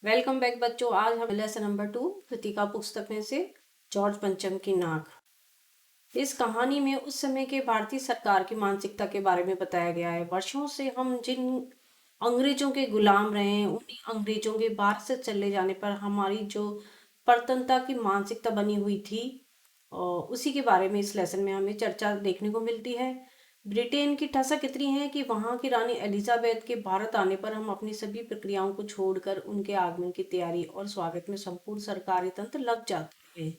Welcome back बच्चों। आज हम लेसन नंबर 2 कृतिका पुस्तक में से जॉर्ज पंचम की नाक। इस कहानी में उस समय के भारतीय सरकार की मानसिकता के बारे में बताया गया है। वर्षों से हम जिन अंग्रेजों के गुलाम रहे हैं, उन्हीं अंग्रेजों के भारत से चले जाने पर हमारी जो परतंत्रता की मानसिकता बनी हुई थी, और उसी के बारे में इस लेसन में हमें चर्चा देखने को मिलती है। ब्रिटेन की ठसक इतनी है कि वहां की रानी एलिजाबेथ के भारत आने पर हम अपनी सभी प्रक्रियाओं को छोड़कर उनके आगमन की तैयारी और स्वागत में संपूर्ण सरकारी तंत्र लग जाते हैं।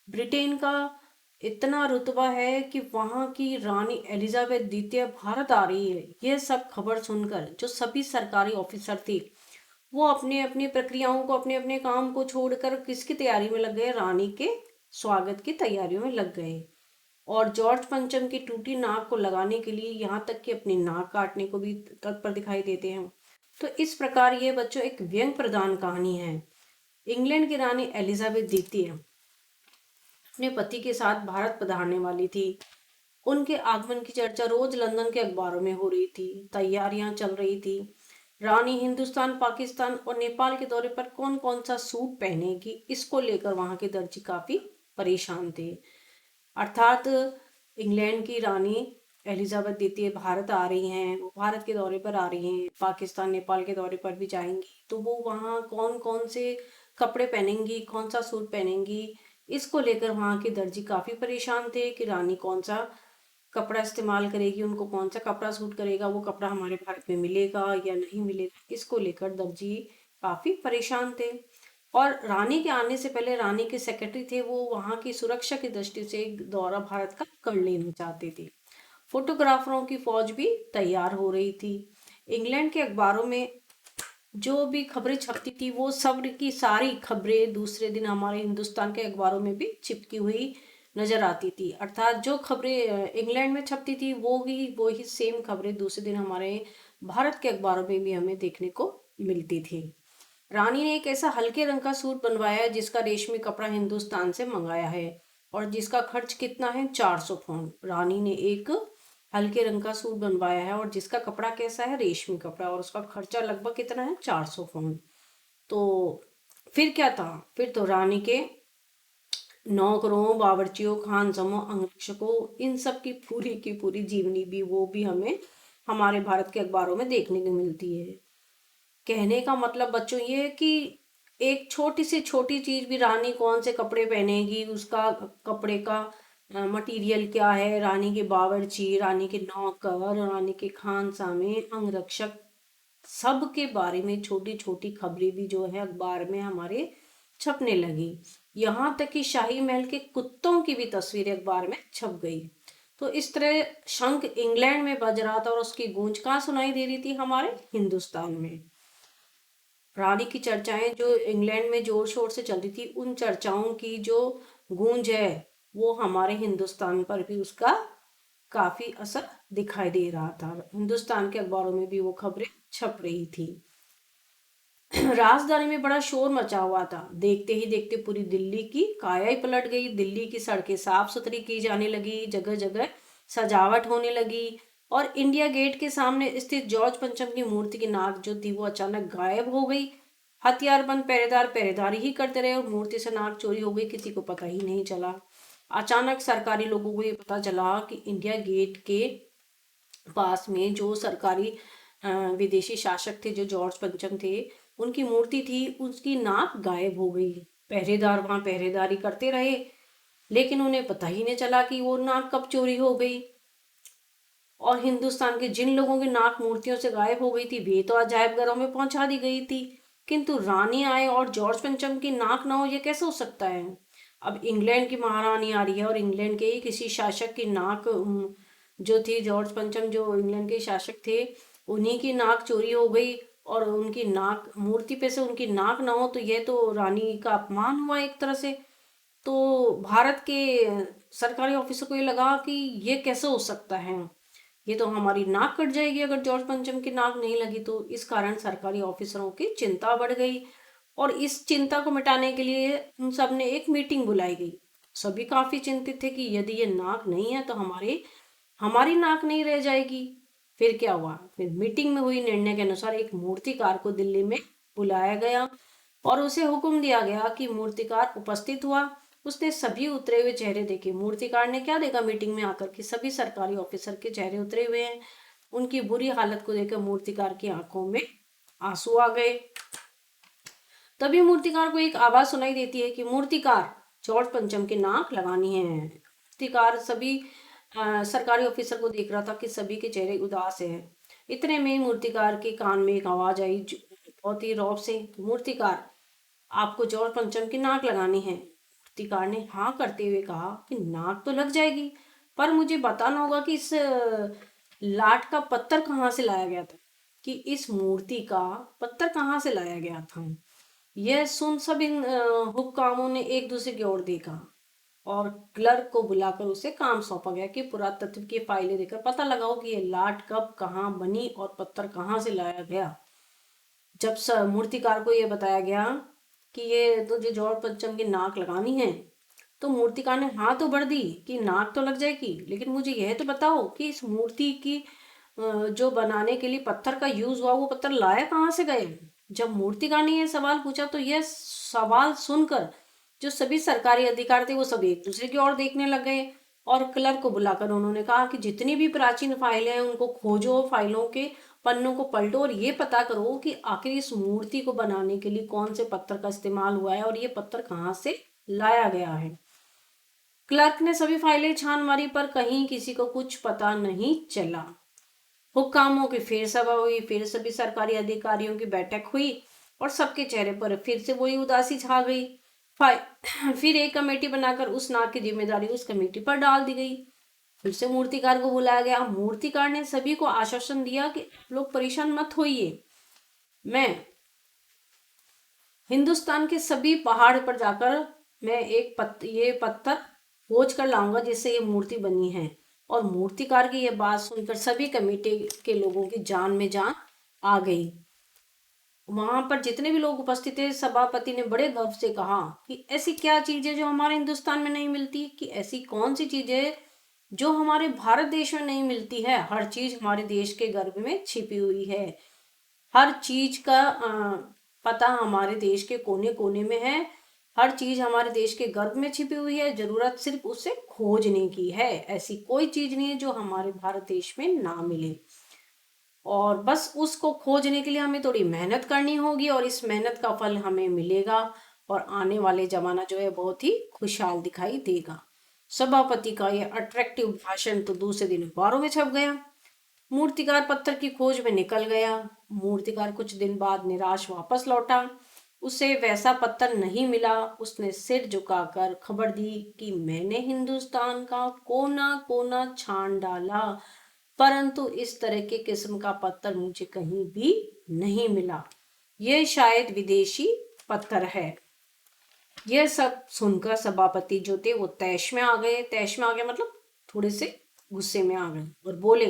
ब्रिटेन का इतना रुतबा है कि वहां की रानी एलिजाबेथ द्वितीय भारत आ रही है। यह सब खबर सुनकर जो सभी सरकारी ऑफिसर थे, वो अपने अपनी प्रक्रियाओं को, अपने अपने काम को छोड़कर किसकी तैयारी में लग गए? रानी के स्वागत की तैयारियों में लग गए। और जॉर्ज पंचम की टूटी नाक को लगाने के लिए यहाँ तक कि अपनी नाक काटने को भी तत्पर दिखाई देते हैं। तो इस प्रकार ये बच्चों एक व्यंग प्रधान कहानी है। इंग्लैंड की रानी एलिजाबेथ द्वितीय अपने पति के साथ भारत पधारने वाली थी। उनके आगमन की चर्चा रोज लंदन के अखबारों में हो रही थी। तैयारियां चल रही थी। रानी हिंदुस्तान, पाकिस्तान और नेपाल के दौरे पर कौन कौन सा सूट पहनेगी, इसको लेकर वहां के दर्जी काफी परेशान थे। अर्थात इंग्लैंड की रानी एलिजाबेथ द्वितीय भारत आ रही हैं, वो भारत के दौरे पर आ रही हैं, पाकिस्तान नेपाल के दौरे पर भी जाएंगी। तो वो वहाँ कौन कौन से कपड़े पहनेंगी, कौन सा सूट पहनेंगी, इसको लेकर वहाँ के दर्जी काफी परेशान थे कि रानी कौन सा कपड़ा इस्तेमाल करेगी, उनको कौन सा कपड़ा सूट करेगा, वो कपड़ा हमारे भारत में मिलेगा या नहीं मिलेगा, इसको लेकर दर्जी काफी परेशान थे। और रानी के आने से पहले रानी के सेक्रेटरी थे, वो वहां की सुरक्षा की दृष्टि से एक दौरा भारत का कर लेना चाहते थे। फोटोग्राफरों की फौज भी तैयार हो रही थी। इंग्लैंड के अखबारों में जो भी खबरें छपती थी, वो सब की सारी खबरें दूसरे दिन हमारे हिंदुस्तान के अखबारों में भी चिपकी हुई नजर आती थी। अर्थात जो खबरें इंग्लैंड में छपती थी, वो ही सेम खबरें दूसरे दिन हमारे भारत के अखबारों में भी हमें देखने को मिलती थी। रानी ने एक ऐसा हल्के रंग का सूट बनवाया है जिसका रेशमी कपड़ा हिंदुस्तान से मंगाया है, और जिसका खर्च कितना है? 400 पौंड। रानी ने एक हल्के रंग का सूट बनवाया है और जिसका कपड़ा कैसा है? रेशमी कपड़ा, और उसका खर्चा लगभग कितना है? 400 पौंड। तो फिर क्या था? फिर तो रानी के नौकरों, बावर्चियों, खानसमों, अंगरक्षकों, इन सब की पूरी जीवनी भी, वो भी हमें हमारे भारत के अखबारों में देखने को मिलती है। कहने का मतलब बच्चों ये है कि एक छोटी से छोटी चीज भी, रानी कौन से कपड़े पहनेगी, उसका कपड़े का मटेरियल क्या है, रानी के बावर्ची, रानी के नौकर, रानी के खानसामे, अंगरक्षक, सब के बारे में छोटी छोटी खबरें भी जो है अखबार में हमारे छपने लगी। यहाँ तक कि शाही महल के कुत्तों की भी तस्वीरें अखबार में छप गई। तो इस तरह शंख इंग्लैंड में बज रहा था और उसकी गूंज कहाँ सुनाई दे रही थी? हमारे हिंदुस्तान में। रानी की चर्चाएं जो इंग्लैंड में जोर शोर से चलती थी, उन चर्चाओं की जो गूंज है, वो हमारे हिंदुस्तान पर भी उसका काफी असर दिखाई दे रहा था। हिंदुस्तान के अखबारों में भी वो खबरें छप रही थी। राजधानी में बड़ा शोर मचा हुआ था। देखते ही देखते पूरी दिल्ली की काया ही पलट गई। दिल्ली की सड़कें साफ सुथरी की जाने लगी, जगह जगह सजावट होने लगी, और इंडिया गेट के सामने स्थित जॉर्ज पंचम की मूर्ति की नाक जो थी, वो अचानक गायब हो गई। हथियारबंद पहरेदार पहरेदारी ही करते रहे और मूर्ति से नाक चोरी हो गई, किसी को पता ही नहीं चला। अचानक सरकारी लोगों को ये पता चला कि इंडिया गेट के पास में जो सरकारी विदेशी शासक थे, जो जॉर्ज पंचम थे, उनकी मूर्ति थी, उसकी नाक गायब हो गई। पहरेदार वहां पहरेदारी करते रहे, लेकिन उन्हें पता ही नहीं चला कि वो नाक कब चोरी हो गई। और हिंदुस्तान के जिन लोगों की नाक मूर्तियों से गायब हो गई थी, वे तो अजायब घरों में पहुंचा दी गई थी, किंतु रानी आए और जॉर्ज पंचम की नाक ना हो, ये कैसे हो सकता है? अब इंग्लैंड की महारानी आ रही है और इंग्लैंड के ही किसी शासक की नाक जो थी, जॉर्ज पंचम जो इंग्लैंड के शासक थे, उन्हीं की नाक चोरी हो गई, और उनकी नाक मूर्ति पे से उनकी नाक ना हो, तो ये तो रानी का अपमान हुआ एक तरह से। तो भारत के सरकारी ऑफिसर को ये लगा कि ये कैसे हो सकता है, ये तो हमारी नाक कट जाएगी अगर जॉर्ज पंचम की नाक नहीं लगी तो। इस कारण सरकारी ऑफिसरों की चिंता बढ़ गई, और इस चिंता को मिटाने के लिए उन सब ने एक मीटिंग बुलाई गई। सभी काफी चिंतित थे कि यदि ये नाक नहीं है तो हमारी नाक नहीं रह जाएगी। फिर क्या हुआ? फिर मीटिंग में हुई निर्णय के अनुसार एक मूर्तिकार को दिल्ली में बुलाया गया और उसे हुक्म दिया गया कि मूर्तिकार उपस्थित हुआ। उसने सभी उतरे हुए चेहरे देखे। मूर्तिकार ने क्या देखा मीटिंग में आकर कि सभी सरकारी ऑफिसर के चेहरे उतरे हुए हैं। उनकी बुरी हालत को देखकर मूर्तिकार की आंखों में आंसू आ गए। तभी मूर्तिकार को एक आवाज सुनाई देती है कि मूर्तिकार, जॉर्ज पंचम की नाक लगानी है। मूर्तिकार सभी सरकारी ऑफिसर को देख रहा था कि सभी के चेहरे उदास है। इतने में मूर्तिकार के कान में एक आवाज आई बहुत ही रौब से, मूर्तिकार, आपको जॉर्ज पंचम की नाक लगानी है। मूर्तिकार ने हाँ करते हुए कहा कि नाक तो लग जाएगी, पर मुझे बताना होगा कि इस लाट का पत्थर कहाँ से लाया गया था, कि इस मूर्ति का पत्थर कहाँ से लाया गया था। यह सुन सब इन हुक्कामों ने एक दूसरे की ओर देखा और क्लर्क को बुलाकर उसे काम सौंपा गया कि पुरातत्व की फाइलें देकर पता लगाओ कि यह लाट कब कहाँ बनी और पत्थर कहाँ से लाया गया। जब मूर्तिकार को यह बताया गया कि ये तुझे जॉर्ज पंचम की नाक लगानी है, तो मूर्तिकार ने हाँ तो भर दी कि नाक तो लग जाएगी, लेकिन मुझे यह तो बताओ कि इस मूर्ति की जो बनाने के लिए पत्थर का यूज हुआ, वो पत्थर लाया कहाँ से गए। जब मूर्तिकार ने यह सवाल पूछा तो यह सवाल सुनकर जो सभी सरकारी अधिकारी थे वो सब एक दूसरे की ओर देखने लग गए और क्लर्क को बुलाकर उन्होंने कहा कि जितनी भी प्राचीन फाइलें हैं उनको खोजो, फाइलों के पन्नों को पलटो और ये पता करो कि आखिर इस मूर्ति को बनाने के लिए कौन से पत्थर का इस्तेमाल हुआ है और ये पत्थर कहाँ से लाया गया है। क्लर्क ने सभी फाइलें छान मारी पर कहीं किसी को कुछ पता नहीं चला। हुक्कामों की फिर सभा हुई, फिर सभी सरकारी अधिकारियों की बैठक हुई और सबके चेहरे पर फिर से वही उदासी छा गई। फिर एक कमेटी बनाकर उस नाक की जिम्मेदारी उस कमेटी पर डाल दी गई। फिर से मूर्तिकार को बुलाया गया। मूर्तिकार ने सभी को आश्वासन दिया कि आप लोग परेशान मत होइए, मैं हिंदुस्तान के सभी पहाड़ पर जाकर मैं ये पत्थर खोज कर लाऊंगा जिससे ये मूर्ति बनी है। और मूर्तिकार की यह बात सुनकर सभी कमेटी के लोगों की जान में जान आ गई। वहां पर जितने भी लोग उपस्थित थे, सभापति ने बड़े गर्व से कहा कि ऐसी क्या चीज है जो हमारे हिंदुस्तान में नहीं मिलती, कि ऐसी कौन सी चीज है जो हमारे भारत देश में नहीं मिलती है। हर चीज हमारे देश के गर्भ में छिपी हुई है। हर चीज का पता हमारे देश के कोने कोने में है। हर चीज हमारे देश के गर्भ में छिपी हुई है। जरूरत सिर्फ उसे खोजने की है। ऐसी कोई चीज नहीं है जो हमारे भारत देश में ना मिले, और बस उसको खोजने के लिए हमें थोड़ी मेहनत करनी होगी और इस मेहनत का फल हमें मिलेगा और आने वाले जमाना जो है बहुत ही खुशहाल दिखाई देगा। सभापति का यह अट्रैक्टिव भाषण तो दूसरे दिन अखबारों में छप गया। मूर्तिकार पत्थर की खोज में निकल गया। मूर्तिकार कुछ दिन बाद निराश वापस लौटा। उसे वैसा पत्थर नहीं मिला। उसने सिर झुकाकर खबर दी कि मैंने हिंदुस्तान का कोना कोना छान डाला, परंतु इस तरह के किस्म का पत्थर मुझे कहीं भी नहीं मिला। यह शायद विदेशी पत्थर है। यह सब सुनकर सभापति जो थे वो तैश में आ गए। तैश में आ गए मतलब थोड़े से गुस्से में आ गए और बोले,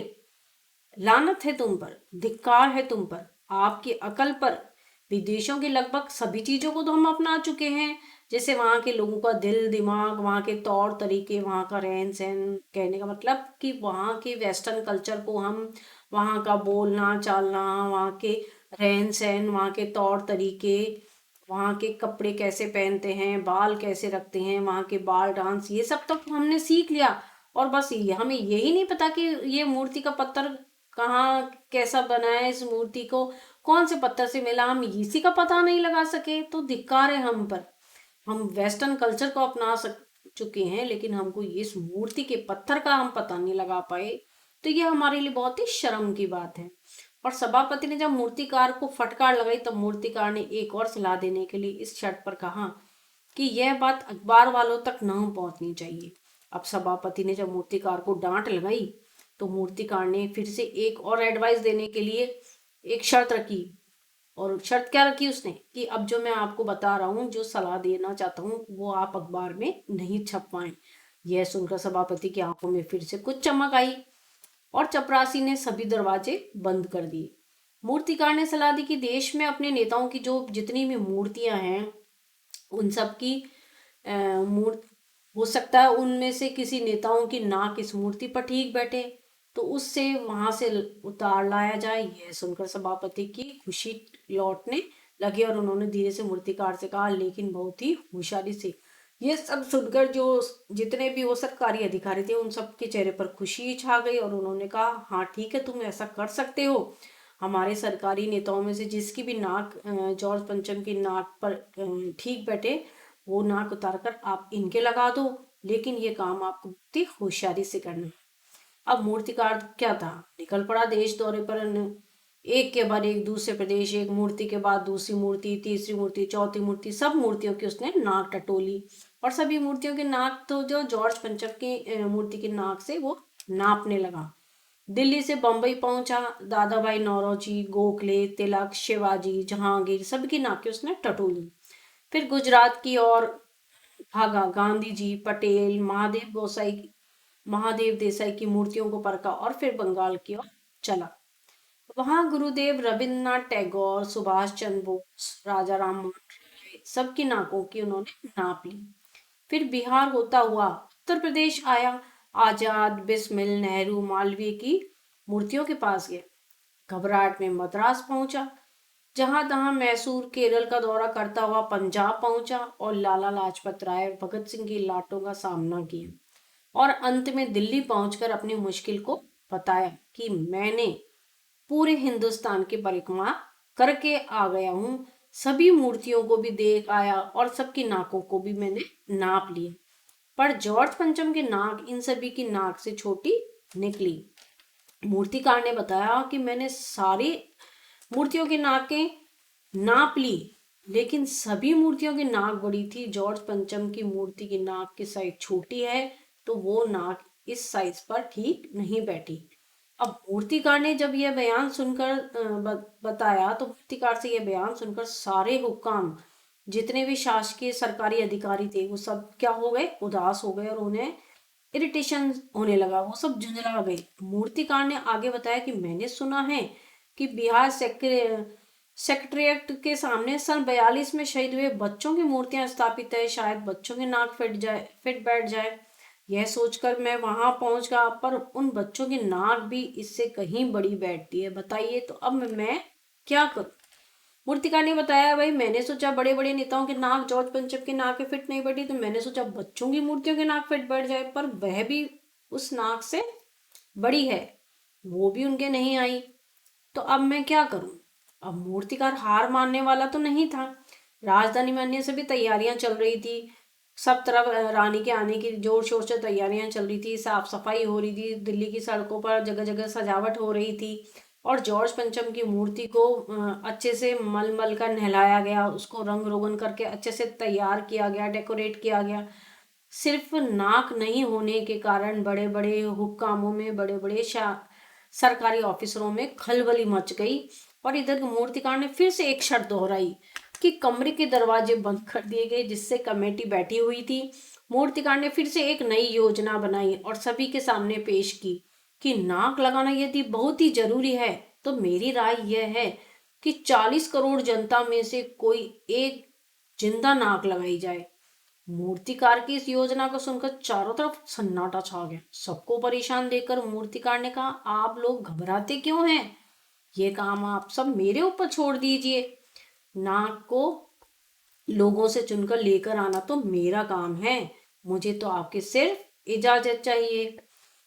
लानत है तुम पर, धिक्कार है तुम पर, आपकी अकल पर। विदेशों की लगभग सभी चीजों को तो हम अपना चुके हैं, जैसे वहाँ के लोगों का दिल दिमाग, वहाँ के तौर तरीके, वहाँ का रहन सहन। कहने का मतलब कि वहाँ के वेस्टर्न कल्चर को हम, वहाँ का बोलना चालना, वहाँ के रहन सहन, वहाँ के तौर तरीके, वहाँ के कपड़े कैसे पहनते हैं, बाल कैसे रखते हैं, वहाँ के बाल डांस, ये सब तो हमने सीख लिया। और बस ये हमें यही नहीं पता कि ये मूर्ति का पत्थर कहाँ कैसा बना है, इस मूर्ति को कौन से पत्थर से मिला, हम इसी का पता नहीं लगा सके तो धिक्कार है हम पर। हम वेस्टर्न कल्चर को अपना चुके हैं लेकिन हमको इस मूर्ति के पत्थर का हम पता नहीं लगा पाए, तो ये हमारे लिए बहुत ही शर्म की बात है। और सभापति ने जब मूर्तिकार को फटकार लगाई तब मूर्तिकार ने एक और सलाह देने के लिए इस शर्त पर कहा कि यह बात अखबार वालों तक न पहुंचनी चाहिए। अब सभापति ने जब मूर्तिकार को डांट लगाई तो मूर्तिकार ने फिर से एक और एडवाइस देने के लिए एक शर्त रखी। और शर्त क्या रखी उसने कि अब जो मैं आपको बता रहा हूँ, जो सलाह देना चाहता हूँ, वो आप अखबार में नहीं छपवाएं। यह सुनकर सभापति की आंखों में फिर से कुछ चमक आई और चपरासी ने सभी दरवाजे बंद कर दिए। मूर्तिकार ने सलाह दी कि देश में अपने नेताओं की जो जितनी भी मूर्तियां हैं उन सब की मूर्त हो सकता है उनमें से किसी नेताओं की नाक इस मूर्ति पर ठीक बैठे, तो उससे वहां से उतार लाया जाए। यह सुनकर सभापति की खुशी लौटने लगे और उन्होंने धीरे से मूर्तिकार से कहा, लेकिन बहुत ही होशियारी से। ये सब सुनकर जो जितने भी वो सरकारी अधिकारी थे उन सब के चेहरे पर खुशी छा गई और उन्होंने कहा, हाँ ठीक है, तुम ऐसा कर सकते हो। हमारे सरकारी नेताओं में से जिसकी भी नाक जॉर्ज पंचम की नाक पर ठीक बैठे, वो नाक उतार कर आप इनके लगा दो, लेकिन ये काम आपको बहुत ही होशियारी से करना है। अब मूर्तिकार क्या था, निकल पड़ा देश दौरे पर। एक के बाद एक दूसरे प्रदेश, एक मूर्ति के बाद दूसरी मूर्ति, तीसरी मूर्ति, चौथी मूर्ति, सब मूर्तियों की उसने नाक टटोली और सभी मूर्तियों के नाक तो जो जॉर्ज पंचम की मूर्ति की नाक से वो नापने लगा। दिल्ली से बम्बई पहुंचा, दादा भाई नौरोजी, गोखले, तिलक, शिवाजी, जहांगीर, सबकी नाकें उसने टटोली। फिर गुजरात की ओर भागा, गांधी जी, पटेल, महादेव देसाई की मूर्तियों को परखा और फिर बंगाल की ओर चला। वहां गुरुदेव रविन्द्रनाथ टैगोर, सुभाष चंद्र बोस, राजा राम मोहन राय, सबकी नाकों की उन्होंने नाप ली। फिर बिहार होता हुआ उत्तर प्रदेश आया, आजाद, बिस्मिल, नेहरू, मालवीय की मूर्तियों के पास गया। घबराहट में मद्रास पहुंचा, जहां तहां मैसूर, केरल का दौरा करता हुआ पंजाब पहुंचा और लाला लाजपत राय और भगत सिंह की लाटों का सामना किया और अंत में दिल्ली पहुंचकर अपनी मुश्किल को बताया कि मैंने पूरे हिंदुस्तान की परिक्रमा करके आ गया हूँ, सभी मूर्तियों को भी देख आया और सबकी नाकों को भी मैंने नाप लिया, पर जॉर्ज पंचम की नाक इन सभी की नाक से छोटी निकली। मूर्तिकार ने बताया कि मैंने सारी मूर्तियों की नाकें नाप ली, लेकिन सभी मूर्तियों की नाक बड़ी थी। जॉर्ज पंचम की मूर्ति की नाक की साइज छोटी है, तो वो नाक इस साइज पर ठीक नहीं बैठी। अब मूर्तिकार ने जब यह बयान सुनकर बताया, तो मूर्तिकार से यह बयान सुनकर सारे हुक्काम, जितने भी शासकीय सरकारी अधिकारी थे, वो सब क्या हो गए, उदास हो गए और उन्हें इरिटेशन होने लगा, वो सब झुंझला गए। मूर्तिकार ने आगे बताया कि मैंने सुना है कि बिहार सेक्रेटेरिएट के सामने सन 42 में शहीद हुए बच्चों की मूर्तियां स्थापित है, शायद बच्चों की नाक फिट बैठ जाए। यह सोचकर मैं वहां पहुंच गया, पर उन बच्चों की नाक भी इससे कहीं बड़ी बैठती है। बताइए तो अब मैं क्या करूं। मूर्तिकार ने बताया, भाई मैंने सोचा बड़े बड़े नेताओं की नाक जॉर्ज पंचम की नाक पे फिट नहीं बैठी, तो मैंने सोचा बच्चों की मूर्तियों की नाक फिट बैठ जाए, पर वह भी उस नाक से बड़ी है, वो भी उनके नहीं आई, तो अब मैं क्या करूं। अब मूर्तिकार हार मानने वाला तो नहीं था। राजधानी में अन्य सभी तैयारियां चल रही थी, सब तरफ रानी के आने की जोर शोर से तैयारियां चल रही थी, साफ सफाई हो रही थी, दिल्ली की सड़कों पर जगह जगह सजावट हो रही थी और जॉर्ज पंचम की मूर्ति को अच्छे से मल मल कर नहलाया गया, उसको रंग रोगन करके अच्छे से तैयार किया गया, डेकोरेट किया गया। सिर्फ नाक नहीं होने के कारण बड़े बड़े हुक्कामों में, बड़े बड़े सरकारी ऑफिसरों में खलबली मच गई और इधर मूर्तिकार ने फिर से एक शर्त दोहराई कि कमरे के दरवाजे बंद कर दिए गए, जिससे कमेटी बैठी हुई थी। मूर्तिकार ने फिर से एक नई योजना बनाई और सभी के सामने पेश की कि नाक लगाना यदि बहुत ही जरूरी है, तो मेरी राय यह है कि 40 करोड़ जनता में से कोई एक जिंदा नाक लगाई जाए। मूर्तिकार की इस योजना को सुनकर चारों तरफ सन्नाटा छा गया। सबको परेशान देखकर मूर्तिकार ने कहा, आप लोग घबराते क्यों हैं, ये काम आप सब मेरे ऊपर छोड़ दीजिए। नाक को लोगों से चुनकर लेकर आना तो मेरा काम है, मुझे तो आपकी सिर्फ इजाजत चाहिए।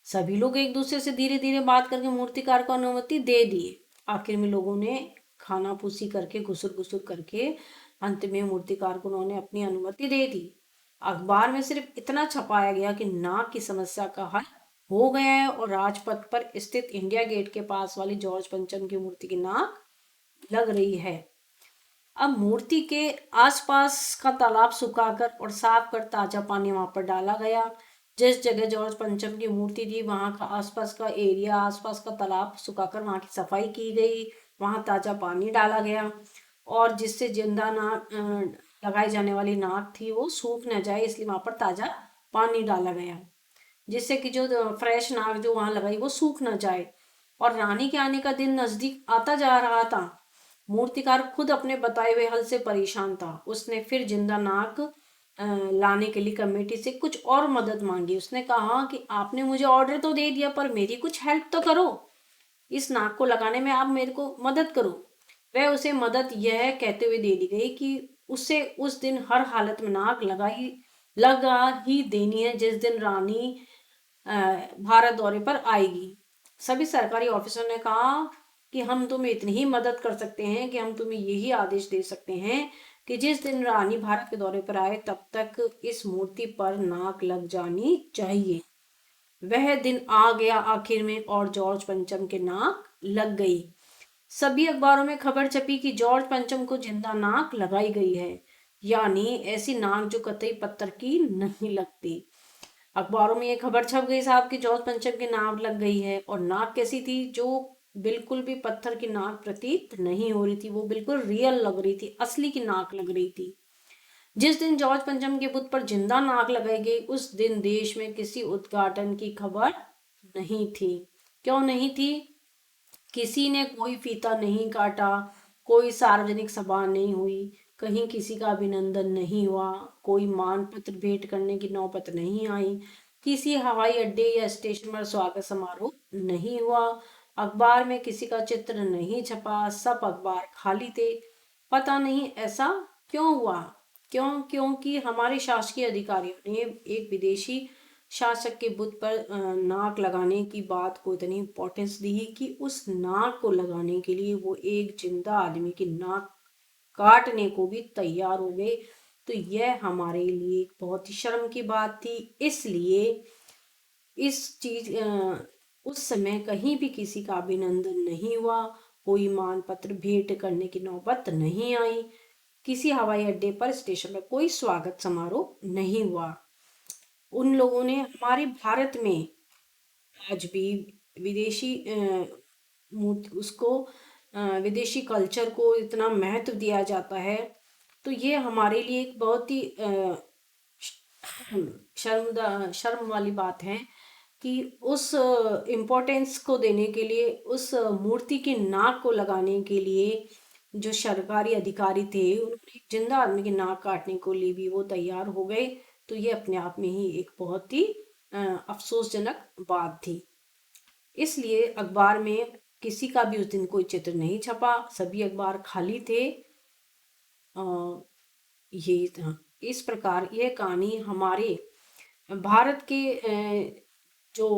सभी लोग एक दूसरे से धीरे धीरे बात करके मूर्तिकार को अनुमति दे दिए। आखिर में लोगों ने खाना पूसी करके, घुसुर घुसुर करके अंत में मूर्तिकार को उन्होंने अपनी अनुमति दे दी। अखबार में सिर्फ इतना छपाया गया कि नाक की समस्या का हल हो गया है और राजपथ पर स्थित इंडिया गेट के पास वाली जॉर्ज पंचम की मूर्ति की नाक लग रही है। अब मूर्ति के आसपास का तालाब सुखाकर और साफ कर ताजा पानी वहां पर डाला गया। जिस जगह जॉर्ज पंचम की मूर्ति थी, वहां का आसपास का एरिया, आसपास का तालाब सुखाकर वहां की सफाई की गई, वहां ताजा पानी डाला गया और जिससे जिंदा नाक लगाई जाने वाली नाक थी वो सूख न जाए, इसलिए वहां पर ताजा पानी डाला गया, जिससे कि जो फ्रेश नाक जो वहां लगाई वो सूख न जाए। और रानी के आने का दिन नजदीक आता जा रहा था। मूर्तिकार खुद अपने बताए हुए हल से परेशान था। उसने फिर जिंदा नाक लाने के लिए कमेटी से कुछ और मदद मांगी। उसने कहा कि आपने मुझे ऑर्डर तो दे दिया, पर मेरी कुछ हेल्प तो करो, इस नाक को लगाने में आप मेरे को मदद करो। वह उसे मदद यह कहते हुए दे दी गई कि उसे उस दिन हर हालत में नाक लगा ही देनी है जिस दिन रानी भारत दौरे पर आएगी। सभी सरकारी ऑफिसर ने कहा कि हम तुम्हें इतनी ही मदद कर सकते हैं कि हम तुम्हें यही आदेश दे सकते हैं कि जिस दिन रानी भारत के दौरे पर आए तब तक इस मूर्ति पर नाक लग जानी चाहिए। वह दिन आ गया आखिर में और जॉर्ज पंचम के नाक लग गई। सभी अखबारों में खबर छपी कि जॉर्ज पंचम को जिंदा नाक लगाई गई है, यानी ऐसी नाक जो कतई पत्थर की नहीं लगती। अखबारों में ये खबर छप गई साहब कि जॉर्ज पंचम की नाक लग गई है। और नाक कैसी थी? जो बिल्कुल भी पत्थर की नाक प्रतीत नहीं हो रही थी, वो बिल्कुल रियल लग रही थी, असली की नाक लग रही थी। जिस दिन जॉर्ज पंचम के बुत पर जिंदा नाक लगाई गई उस दिन देश में किसी उद्घाटन की खबर नहीं थी। क्यों नहीं थी? किसी ने कोई फीता नहीं काटा, कोई सार्वजनिक सभा नहीं हुई, कहीं किसी का अभिनंदन नहीं हुआ, कोई मानपत्र भेंट करने की नौबत नहीं आई, किसी हवाई अड्डे या स्टेशन पर स्वागत समारोह नहीं हुआ, अखबार में किसी का चित्र नहीं छपा, सब अखबार खाली थे। पता नहीं ऐसा क्यों हुआ? क्योंकि हमारे शासकीय अधिकारियों ने एक विदेशी शासक के बुत पर नाक लगाने की बात को इतनी इम्पोर्टेंस दी कि उस नाक को लगाने के लिए वो एक जिंदा आदमी की नाक काटने को भी तैयार हो गए। तो यह हमारे लिए एक बहुत ही शर्म की बात थी। इसलिए इस चीज उस समय कहीं भी किसी का अभिनंदन नहीं हुआ, कोई मान पत्र भेंट करने की नौबत नहीं आई, किसी हवाई अड्डे पर स्टेशन पर कोई स्वागत समारोह नहीं हुआ। उन लोगों ने हमारे भारत में आज भी विदेशी उसको विदेशी कल्चर को इतना महत्व दिया जाता है। तो ये हमारे लिए एक बहुत ही शर्म वाली बात है कि उस इम्पोर्टेंस को देने के लिए, उस मूर्ति की नाक को लगाने के लिए जो सरकारी अधिकारी थे उन्होंने एक जिंदा आदमी की नाक काटने को लिए भी वो तैयार हो गए। तो ये अपने आप में ही एक बहुत ही अफसोसजनक बात थी। इसलिए अखबार में किसी का भी उस दिन कोई चित्र नहीं छपा, सभी अखबार खाली थे। ये था। इस प्रकार यह कहानी हमारे भारत के जो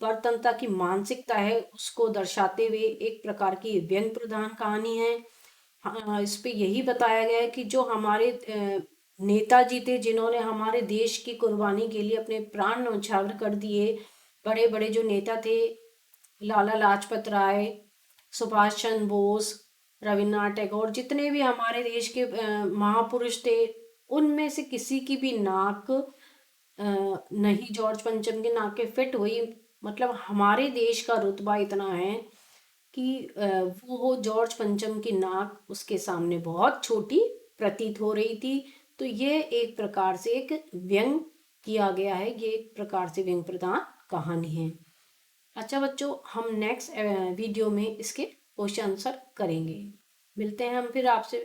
परतंत्रता की मानसिकता है उसको दर्शाते हुए एक प्रकार की व्यंग प्रधान कहानी है। इस पे यही बताया गया है कि जो हमारे नेताजी थे जिन्होंने हमारे देश की कुर्बानी के लिए अपने प्राण न्यौछावर कर दिए, बड़े बड़े जो नेता थे, लाला लाजपत राय, सुभाष चंद्र बोस, रविन्द्रनाथ टैगोर, जितने भी हमारे देश के महापुरुष थे, उनमें से किसी की भी नाक नहीं जॉर्ज पंचम की नाक के फिट हुई। मतलब हमारे देश का रुतबा इतना है कि वो जॉर्ज पंचम की नाक उसके सामने बहुत छोटी प्रतीत हो रही थी। तो ये एक प्रकार से एक व्यंग किया गया है, ये एक प्रकार से व्यंग प्रधान कहानी है। अच्छा बच्चों, हम नेक्स्ट वीडियो में इसके क्वेश्चन आंसर करेंगे। मिलते हैं हम फिर आपसे।